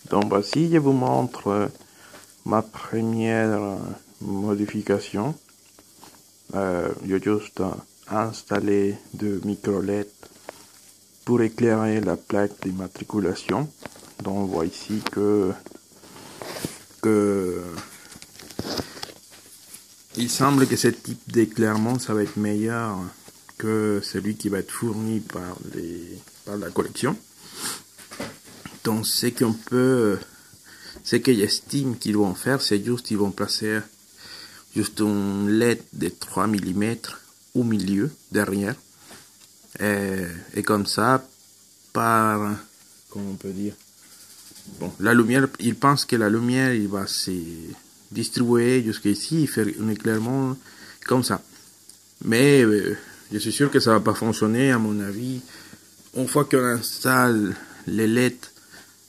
Donc voici, je vous montre ma première modification. J'ai juste installé deux micro LED pour éclairer la plaque d'immatriculation. Donc on voit ici que il semble que ce type d'éclairement ça va être meilleur que celui qui va être fourni par la collection. Donc ce que j'estime qu'ils vont faire, c'est juste ils vont placer juste un LED de 3 mm au milieu, derrière. Et comme ça, comment on peut dire, bon, la lumière, ils pensent que la lumière, il va se distribuer jusqu'ici et faire un éclairement comme ça. Mais je suis sûr que ça va pas fonctionner, à mon avis. Une fois qu'on installe les LED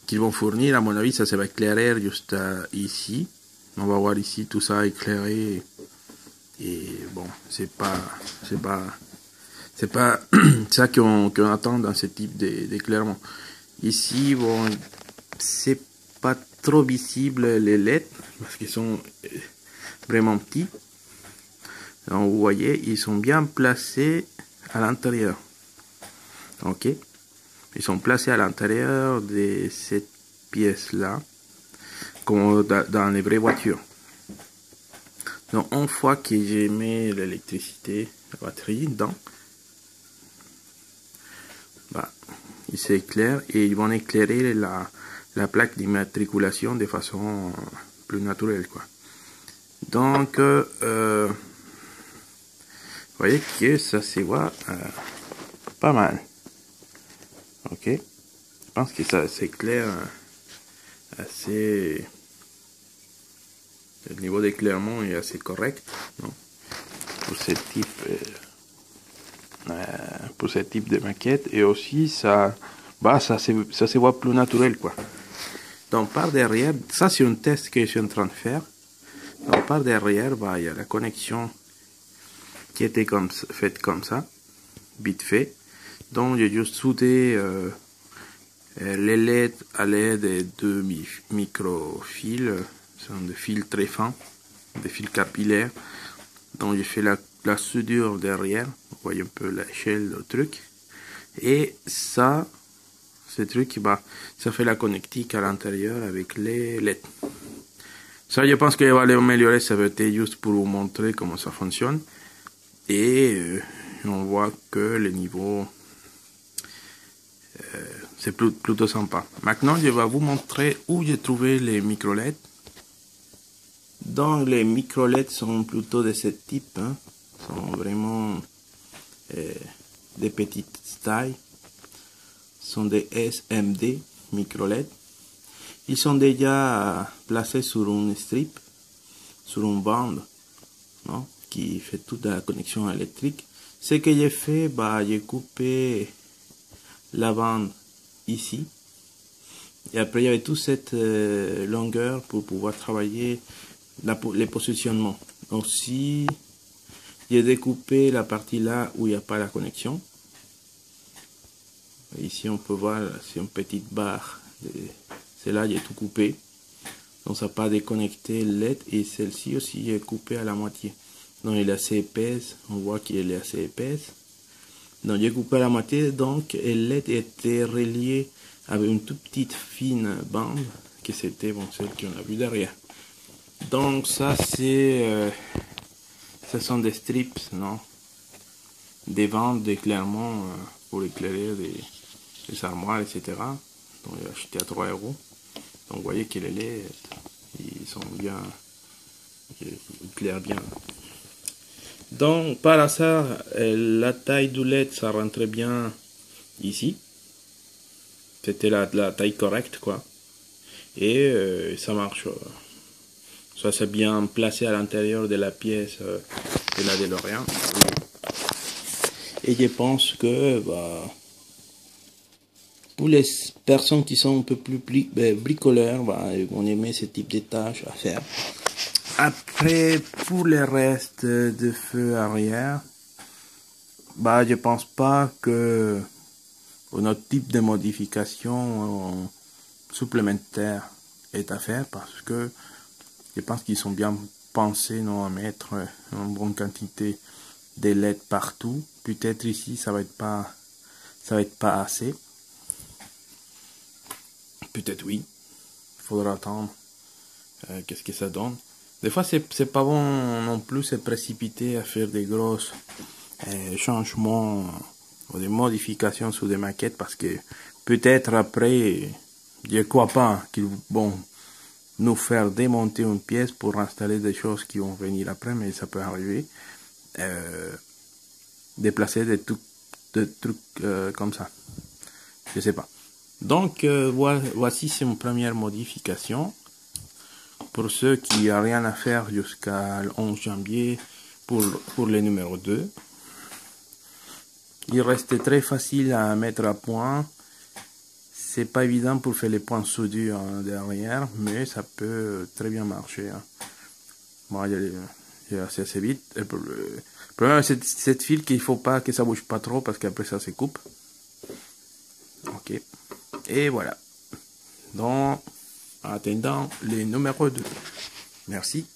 qu'ils vont fournir, à mon avis, ça va éclairer juste ici. On va voir ici tout ça éclairé. Et bon, c'est pas ça qu'on attend dans ce type d'éclairement. Ici, bon, c'est pas trop visible les LED parce qu'ils sont vraiment petits. Donc, vous voyez, ils sont bien placés à l'intérieur. Ok, ils sont placés à l'intérieur de cette pièce-là, comme dans les vraies voitures. Donc, une fois que j'ai mis l'électricité, la batterie dedans, bah, ils s'éclairent et ils vont éclairer la plaque d'immatriculation de façon plus naturelle, quoi. Donc, vous voyez que ça se voit pas mal. Ok, je pense que ça s'éclaire assez. Le niveau d'éclairement est assez correct, non? Pour ce type de maquette, et aussi ça se voit plus naturel, quoi. Donc par derrière, ça c'est un test que je suis en train de faire. Donc par derrière, il y a la connexion qui était faite comme ça, vite fait. Donc j'ai juste soudé les LED à l'aide de deux micro-fils. Ce sont des fils très fins, des fils capillaires. Donc j'ai fait la soudure derrière. Vous voyez un peu l'échelle du truc. Et ça, ce truc, ça fait la connectique à l'intérieur avec les LED. Ça, je pense que je vais l'améliorer. Ça va être juste pour vous montrer comment ça fonctionne. Et on voit que le niveau, c'est plutôt sympa. Maintenant, je vais vous montrer où j'ai trouvé les micro LED. Donc, les micro LED sont plutôt de ce type. Hein. Sont vraiment des petites tailles. Sont des SMD micro LED. Ils sont déjà placés sur une strip, sur une bande, non, qui fait toute la connexion électrique. Ce que j'ai fait, j'ai coupé la bande ici. Et après, il y avait toute cette longueur pour pouvoir travailler les positionnements. Donc, si j'ai découpé la partie là où il n'y a pas la connexion, ici on peut voir, c'est une petite barre. C'est là, j'ai tout coupé. Donc, ça n'a pas déconnecté le LED. Et celle-ci aussi, j'ai coupé à la moitié. Donc, il est assez épaisse. On voit qu'il est assez épaisse. Donc, j'ai coupé à la moitié. Donc, le LED était relié avec une toute petite fine bande. Que c'était celle qu'on a vu derrière. Donc, ça, ce sont des strips, non? Des bandes d'éclairement pour éclairer les armoires, etc. Donc, j'ai acheté à 3 €. Donc, vous voyez que les LED, ils sont bien, ils éclairent bien. Donc, par hasard, la taille du LED, ça rentrait bien ici. C'était la taille correcte, quoi. Et ça marche. Ça s'est bien placé à l'intérieur de la pièce de la DeLorean. Et je pense que, pour les personnes qui sont un peu plus bricoleurs, ils vont aimer ce type de tâches à faire. Après, pour le reste de feu arrière, je pense pas que pour notre type de modification, supplémentaire est à faire parce que je pense qu'ils sont bien pensés, non, à mettre une bonne quantité de LED partout. Peut-être ici ça va être pas assez. Peut-être oui. Il faudra attendre. Qu'est-ce que ça donne. Des fois c'est pas bon non plus se précipiter à faire des grosses changements ou des modifications sur des maquettes parce que peut-être après, je crois pas qu'ils vont nous faire démonter une pièce pour installer des choses qui vont venir après, mais ça peut arriver. Déplacer des trucs comme ça. Je sais pas. Donc voici c'est une première modification. Pour ceux qui n'ont rien à faire jusqu'à le 11 janvier pour le numéro 2. Il reste très facile à mettre à point. C'est pas évident pour faire les points soudures derrière, mais ça peut très bien marcher. Hein. Bon, il est assez vite. Le problème c'est cette fil qu'il faut pas que ça bouge pas trop parce qu'après ça se coupe. Ok. Et voilà. Donc, en attendant les numéros 2. Merci.